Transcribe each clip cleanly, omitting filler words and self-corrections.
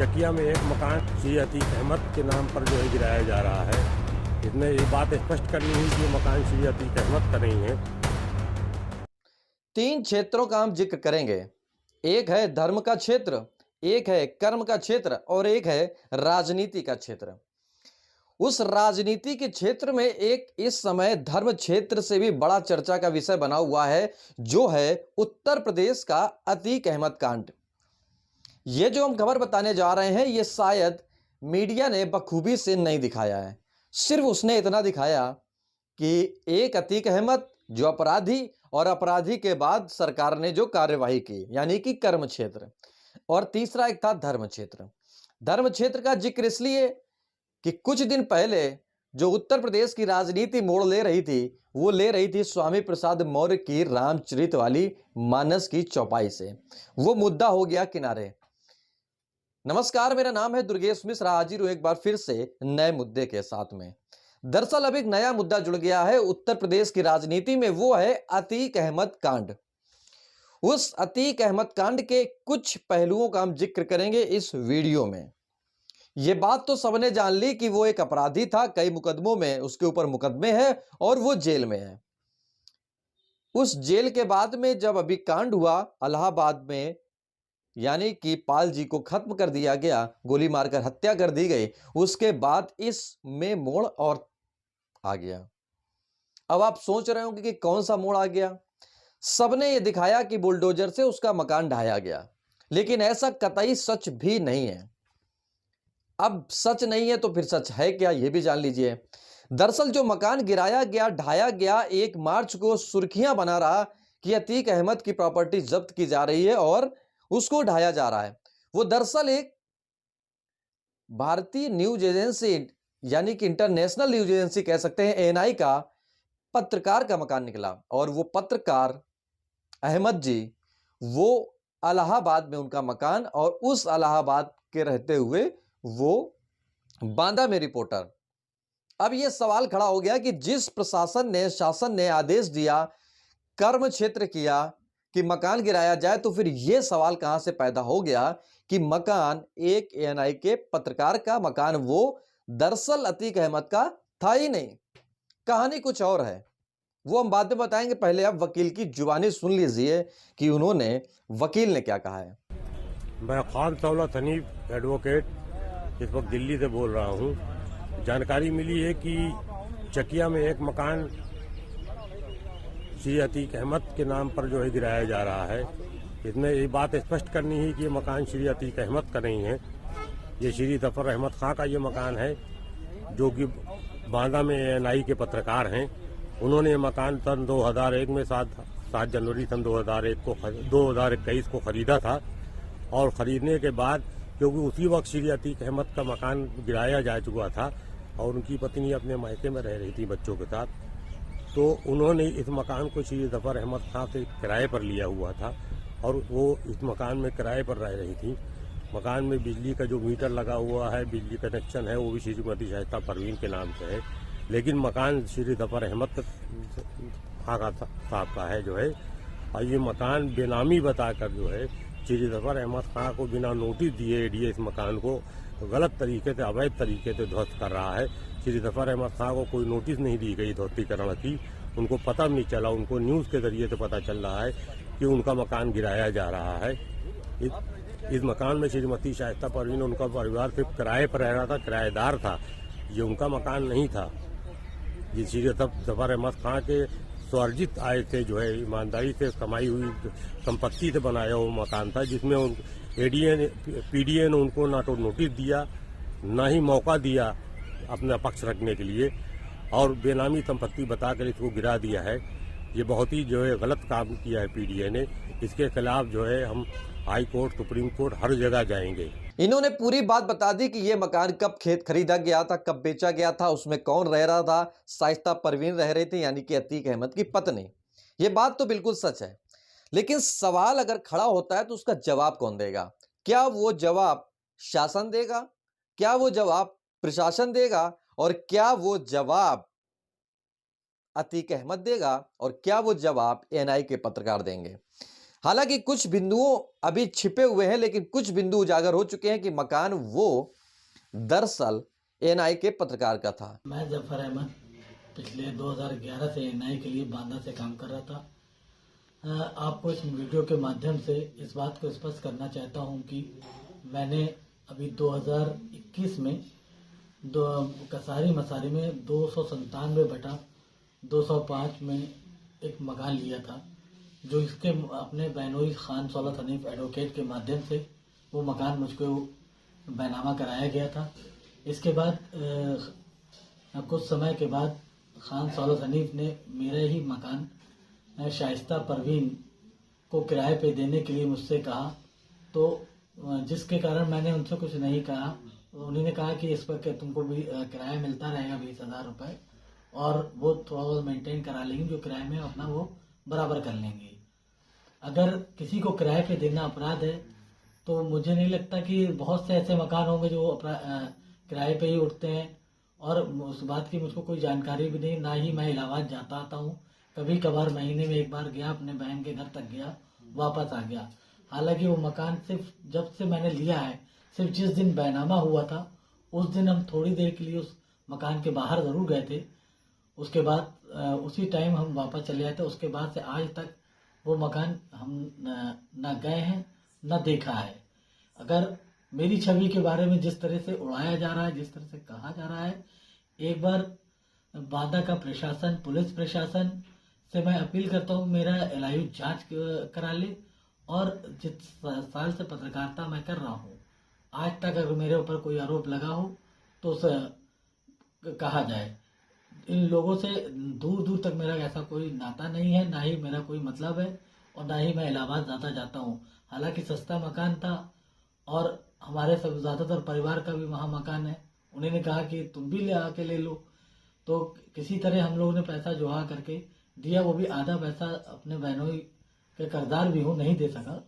चकिया में एक मकान श्री अतीक अहमद के नाम पर जो है गिराया जा रहा है। इसमें ये बात स्पष्ट करनी है कि ये मकान श्री अतीक अहमद का नहीं है। 3 क्षेत्रों का हम जिक्र करेंगे। एक है धर्म का क्षेत्र, एक है कर्म का क्षेत्र और एक है राजनीति का क्षेत्र। उस राजनीति के क्षेत्र में एक इस समय धर्म क्षेत्र से भी बड़ा चर्चा का विषय बना हुआ है, जो है उत्तर प्रदेश का अतीक अहमद कांड। ये जो हम खबर बताने जा रहे हैं, ये शायद मीडिया ने बखूबी से नहीं दिखाया है। सिर्फ उसने इतना दिखाया कि एक अतीक अहमद जो अपराधी, और अपराधी के बाद सरकार ने जो कार्यवाही की, यानी कि कर्म क्षेत्र, और तीसरा एक था धर्म क्षेत्र। धर्म क्षेत्र का जिक्र इसलिए कि कुछ दिन पहले जो उत्तर प्रदेश की राजनीति मोड़ ले रही थी, वो ले रही थी स्वामी प्रसाद मौर्य की रामचरित वाली मानस की चौपाई से। वो मुद्दा हो गया किनारे। नमस्कार, मेरा नाम है दुर्गेश मिश्रा। हाजिर हूं एक बार फिर से नए मुद्दे के साथ में। दरअसल अब एक नया मुद्दा जुड़ गया है उत्तर प्रदेश की राजनीति में, वो है अतीक अहमद कांड। उस अतीक अहमद कांड के कुछ पहलुओं का हम जिक्र करेंगे इस वीडियो में। ये बात तो सबने जान ली कि वो एक अपराधी था, कई मुकदमों में उसके ऊपर मुकदमे हैं और वो जेल में है। उस जेल के बाद में जब अभी कांड हुआ इलाहाबाद में, यानी कि पाल जी को खत्म कर दिया गया, गोली मारकर हत्या कर दी गई, उसके बाद इसमें मोड़ और आ गया। अब आप सोच रहे होंगे कि कौन सा मोड़ आ गया। सबने ये दिखाया कि बुलडोजर से उसका मकान ढाया गया, लेकिन ऐसा कतई सच भी नहीं है। अब सच नहीं है तो फिर सच है क्या, यह भी जान लीजिए। दरअसल जो मकान गिराया गया, ढाया गया, 1 मार्च को सुर्खियां बना रहा कि अतीक अहमद की प्रॉपर्टी जब्त की जा रही है और उसको ढाया जा रहा है। वो दरअसल एक भारतीय न्यूज एजेंसी, यानी कि इंटरनेशनल न्यूज एजेंसी कह सकते हैं, एएनआई का पत्रकार का मकान निकला। और वो पत्रकार अहमद जी, वो इलाहाबाद में उनका मकान, और उस इलाहाबाद के रहते हुए वो बांदा में रिपोर्टर। अब यह सवाल खड़ा हो गया कि जिस प्रशासन ने, शासन ने आदेश दिया, कर्म क्षेत्र किया कि मकान गिराया जाए, तो फिर यह सवाल कहां से पैदा हो गया कि मकान एक एएनआई के पत्रकार का मकान वो दरअसल अतीक अहमद का था ही नहीं। कहानी कुछ और है, वो हम बाद में बताएंगे। पहले आप वकील की जुबानी सुन लीजिए कि उन्होंने, वकील ने क्या कहा है। मैं खान दौलत हनीफ एडवोकेट इस वक्त दिल्ली से बोल रहा हूँ। जानकारी मिली है कि चकिया में एक मकान श्री अतीक अहमद के नाम पर जो है गिराया जा रहा है। इसमें ये बात स्पष्ट करनी है कि ये मकान श्री अतीक अहमद का नहीं है। ये श्री जफर अहमद खां का ये मकान है, जो कि बांदा में एएनआई के पत्रकार हैं। उन्होंने ये मकान सन 2001 में 7 जनवरी सन 2021 को खरीदा था। और खरीदने के बाद, क्योंकि उसी वक्त श्री अतीक अहमद का मकान गिराया जा चुका था और उनकी पत्नी अपने मायके में रह रही थी बच्चों के साथ, तो उन्होंने इस मकान को श्री जफर अहमद खां से किराए पर लिया हुआ था और वो इस मकान में किराए पर रह रही थी। मकान में बिजली का जो मीटर लगा हुआ है, बिजली कनेक्शन है, वो भी श्रीमती शाइस्ता परवीन के नाम से है। लेकिन मकान श्री जफर अहमद खां साहब का है जो है। और ये मकान बेनामी बताकर जो है श्री जफर अहमद खां को बिना नोटिस दिए इस मकान को गलत तरीके से, अवैध तरीके से ध्वस्त कर रहा है। श्री जफर अहमद खां को कोई नोटिस नहीं दी गई ध्वस्तीकरण की, उनको पता नहीं चला। उनको न्यूज़ के जरिए से पता चल रहा है कि उनका मकान गिराया जा रहा है। इस मकान में श्रीमती शाइस्ता परवीन, उनका परिवार सिर्फ किराए पर रह रहा था, किराएदार था। ये उनका मकान नहीं था। ये श्री जफर अहमद खां के स्वार्जित आय से जो है, ईमानदारी से कमाई हुई संपत्ति से बनाया हुआ मकान था, जिसमें पीडीए ने उनको ना तो नोटिस दिया, ना ही मौका दिया अपना पक्ष रखने के लिए, और बेनामी संपत्ति बताकर इसको गिरा दिया है। ये बहुत ही जो है गलत काम किया है पीडीए ने। इसके खिलाफ जो है हम हाई कोर्ट, सुप्रीम कोर्ट, हर जगह जाएंगे। इन्होंने पूरी बात बता दी कि यह मकान कब खरीदा गया था, कब बेचा गया था, उसमें कौन रह रहा था। शाइस्ता परवीन रह रही थी, यानी कि अतीक अहमद की पत्नी। यह बात तो बिल्कुल सच है, लेकिन सवाल अगर खड़ा होता है तो उसका जवाब कौन देगा? क्या वो जवाब शासन देगा? क्या वो जवाब प्रशासन देगा? और क्या वो जवाब अतीक अहमद देगा? और क्या वो जवाब एएनआई के पत्रकार देंगे? हालांकि कुछ बिंदुओं अभी छिपे हुए हैं, लेकिन कुछ बिंदु उजागर हो चुके हैं कि मकान वो दरअसल एएनआई के पत्रकार का था। मैं जफर अहमद पिछले 2011 से एएनआई के लिए बांदा से काम कर रहा था। आपको इस वीडियो के माध्यम से इस बात को स्पष्ट करना चाहता हूं कि मैंने अभी 2021 में कसारी मसारी में 297/205 में एक मकान लिया था, जो इसके अपने बहनोई खान सौलत हनीफ एडवोकेट के माध्यम से वो मकान मुझको बैनामा कराया गया था। इसके बाद कुछ समय के बाद खान सौलत हनीफ ने मेरा ही मकान शाइस्ता परवीन को किराए पे देने के लिए मुझसे कहा, तो जिसके कारण मैंने उनसे कुछ नहीं कहा। उन्होंने कहा कि इस पर तुमको भी किराया मिलता रहेगा 20,000 रुपये, और वो थोड़ा बहुत मेंटेन करा लेंगे, जो किराए में अपना वो बराबर कर लेंगे। अगर किसी को किराए पे देना अपराध है तो मुझे नहीं लगता कि बहुत से ऐसे मकान होंगे जो किराए पे ही उठते हैं, और उस बात की मुझको कोई जानकारी भी नहीं। ना ही मैं इलाहाबाद जाता आता हूँ, कभी कभार महीने में एक बार गया, अपने बहन के घर तक गया, वापस आ गया। हालांकि वो मकान सिर्फ जब से मैंने लिया है, सिर्फ जिस दिन बैनामा हुआ था उस दिन हम थोड़ी देर के लिए उस मकान के बाहर ज़रूर गए थे। उसके बाद उसी टाइम हम वापस चले आए थे। उसके बाद से आज तक वो मकान हम न गए हैं न देखा है। अगर मेरी छवि के बारे में जिस तरह से उड़ाया जा रहा है, जिस तरह से कहा जा रहा है, एक बार बांदा का प्रशासन, पुलिस प्रशासन से मैं अपील करता हूँ मेरा एलआईयू जांच करा ले, और जिस साल से पत्रकारिता मैं कर रहा हूँ आज तक अगर मेरे ऊपर कोई आरोप लगा हो तो उसे कहा जाए। इन लोगों से दूर दूर तक मेरा ऐसा कोई नाता नहीं है, ना ही मेरा कोई मतलब है, और ना ही मैं इलाहाबाद जाता हूँ। हालांकि सस्ता मकान था और हमारे सब ज़्यादातर परिवार का भी वहाँ मकान है। उन्होंने कहा कि तुम भी ले आके ले लो, तो किसी तरह हम लोगों ने पैसा जुड़ा करके दिया। वो भी आधा पैसा अपने बहनोई के कर्जदार भी हूँ, नहीं दे सका,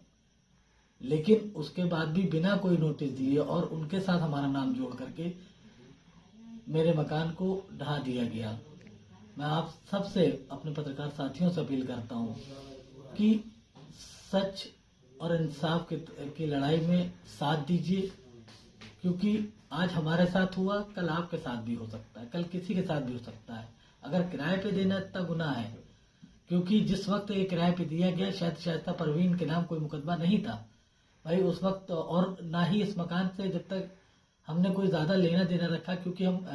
लेकिन उसके बाद भी बिना कोई नोटिस दिए और उनके साथ हमारा नाम जोड़ करके मेरे मकान को ढा दिया गया। मैं आप सबसे, अपने पत्रकार साथियों से अपील करता हूँ कि सच और इंसाफ की लड़ाई में साथ दीजिए, क्योंकि आज हमारे साथ हुआ, कल आपके साथ भी हो सकता है, कल किसी के साथ भी हो सकता है। अगर किराए पे देना इतना गुनाह है, क्योंकि जिस वक्त ये किराए पे दिया गया शायद शाइस्ता परवीन के नाम कोई मुकदमा नहीं था भाई उस वक्त, और ना ही इस मकान से जब तक हमने कोई ज़्यादा लेना देना रखा, क्योंकि हम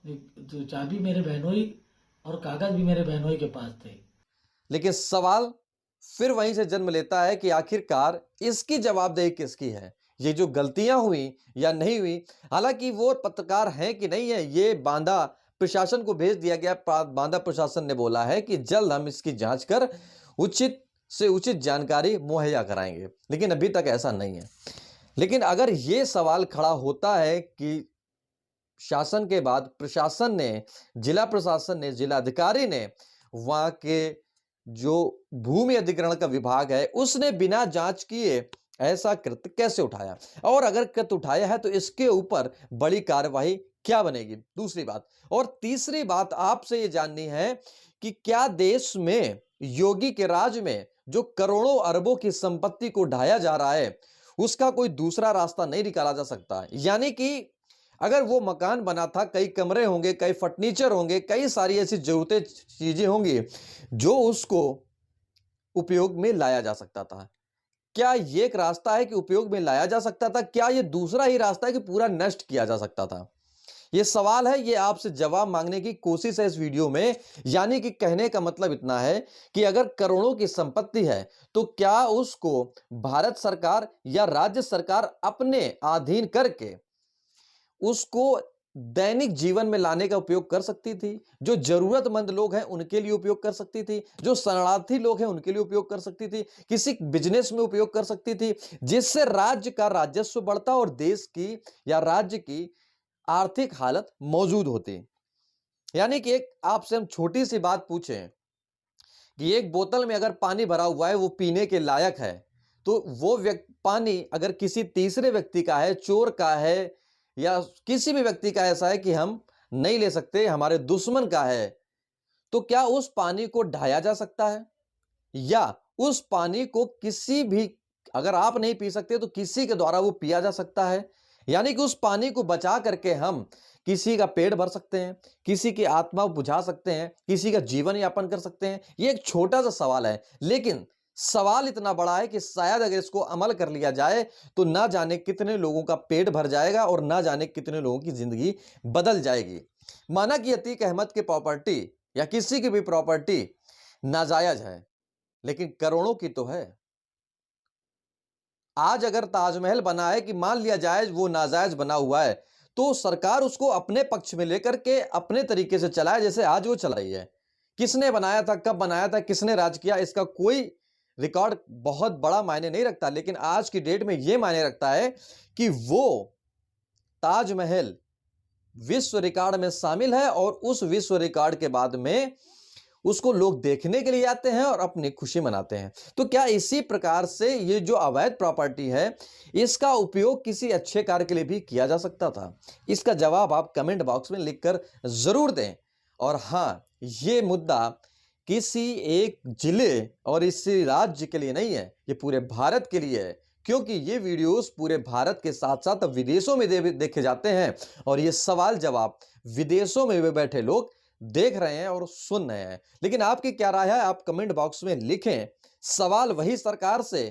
जो चाबी मेरे बहनोई और कागज़ भी मेरे बहनोई के पास थे। लेकिन सवाल फिर वहीं से जन्म लेता है कि आखिरकार इसकी जवाबदेही किसकी है, ये जो गलतियां हुई या नहीं हुई। हालांकि वो पत्रकार हैं कि नहीं है, ये बांदा प्रशासन को भेज दिया गया। बांदा प्रशासन ने बोला है कि जल्द हम इसकी जांच कर उचित से उचित जानकारी मुहैया कराएंगे, लेकिन अभी तक ऐसा नहीं है। लेकिन अगर ये सवाल खड़ा होता है कि शासन के बाद प्रशासन ने, जिला प्रशासन ने, जिला अधिकारी ने, वहां के जो भूमि अधिग्रहण का विभाग है उसने बिना जांच किए ऐसा कृत्य कैसे उठाया, और अगर कृत्य उठाया है तो इसके ऊपर बड़ी कार्यवाही क्या बनेगी, दूसरी बात। और तीसरी बात आपसे ये जाननी है कि क्या देश में योगी के राज में जो करोड़ों अरबों की संपत्ति को ढाया जा रहा है उसका कोई दूसरा रास्ता नहीं निकाला जा सकता। यानी कि अगर वो मकान बना था, कई कमरे होंगे, कई फर्नीचर होंगे, कई सारी ऐसी जरूरतें चीजें होंगी जो उसको उपयोग में लाया जा सकता था। क्या ये एक रास्ता है कि उपयोग में लाया जा सकता था? क्या ये दूसरा ही रास्ता है कि पूरा नष्ट किया जा सकता था? ये सवाल है, ये आपसे जवाब मांगने की कोशिश है इस वीडियो में। यानी कि कहने का मतलब इतना है कि अगर करोड़ों की संपत्ति है तो क्या उसको भारत सरकार या राज्य सरकार अपने अधीन करके उसको दैनिक जीवन में लाने का उपयोग कर सकती थी? जो जरूरतमंद लोग हैं उनके लिए उपयोग कर सकती थी, जो शरणार्थी लोग हैं उनके लिए उपयोग कर सकती थी, किसी बिजनेस में उपयोग कर सकती थी, जिससे राज्य का राजस्व बढ़ता और देश की या राज्य की आर्थिक हालत मौजूद होती। यानी कि एक आपसे हम छोटी सी बात पूछें कि एक बोतल में अगर पानी भरा हुआ है, वो पीने के लायक है, तो वो पानी अगर किसी तीसरे व्यक्ति का है, चोर का है, या किसी भी व्यक्ति का ऐसा है कि हम नहीं ले सकते, हमारे दुश्मन का है, तो क्या उस पानी को ढाया जा सकता है या उस पानी को किसी भी, अगर आप नहीं पी सकते तो किसी के द्वारा वो पिया जा सकता है। यानी कि उस पानी को बचा करके हम किसी का पेट भर सकते हैं, किसी की आत्मा बुझा सकते हैं, किसी का जीवन यापन कर सकते हैं। ये एक छोटा सा सवाल है, लेकिन सवाल इतना बड़ा है कि शायद अगर इसको अमल कर लिया जाए तो ना जाने कितने लोगों का पेट भर जाएगा और ना जाने कितने लोगों की जिंदगी बदल जाएगी। माना कि अतीक अहमद की प्रॉपर्टी या किसी की भी प्रॉपर्टी नाजायज है, लेकिन करोड़ों की तो है। आज अगर ताजमहल बना है कि मान लिया जाए वो नाजायज बना हुआ है, तो सरकार उसको अपने पक्ष में लेकर के अपने तरीके से चलाए, जैसे आज वो चल रही है। किसने बनाया था, कब बनाया था, किसने राज किया, इसका कोई रिकॉर्ड बहुत बड़ा मायने नहीं रखता, लेकिन आज की डेट में यह मायने रखता है कि वो ताजमहल विश्व रिकॉर्ड में शामिल है और उस विश्व रिकॉर्ड के बाद में उसको लोग देखने के लिए आते हैं और अपनी खुशी मनाते हैं। तो क्या इसी प्रकार से ये जो अवैध प्रॉपर्टी है, इसका उपयोग किसी अच्छे कार्य के लिए भी किया जा सकता था? इसका जवाब आप कमेंट बॉक्स में लिखकर जरूर दें। और हाँ, ये मुद्दा किसी एक जिले और इसी राज्य के लिए नहीं है, ये पूरे भारत के लिए है, क्योंकि ये वीडियोस पूरे भारत के साथ साथ विदेशों में देखे जाते हैं और ये सवाल जवाब विदेशों में भी बैठे लोग देख रहे हैं और सुन रहे हैं। लेकिन आपकी क्या राय है, आप कमेंट बॉक्स में लिखें। सवाल वही सरकार से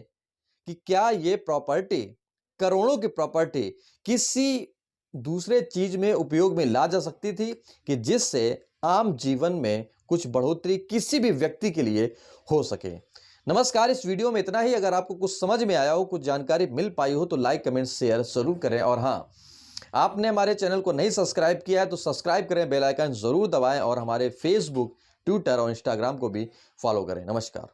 कि क्या ये प्रॉपर्टी, करोड़ों की प्रॉपर्टी किसी दूसरे चीज में उपयोग में ला जा सकती थी कि जिससे आम जीवन में कुछ बढ़ोतरी किसी भी व्यक्ति के लिए हो सके। नमस्कार, इस वीडियो में इतना ही। अगर आपको कुछ समझ में आया हो, कुछ जानकारी मिल पाई हो तो लाइक कमेंट शेयर जरूर करें। और हाँ, आपने हमारे चैनल को नहीं सब्सक्राइब किया है तो सब्सक्राइब करें, बेल आइकन जरूर दबाएं और हमारे फेसबुक, ट्विटर और इंस्टाग्राम को भी फॉलो करें। नमस्कार।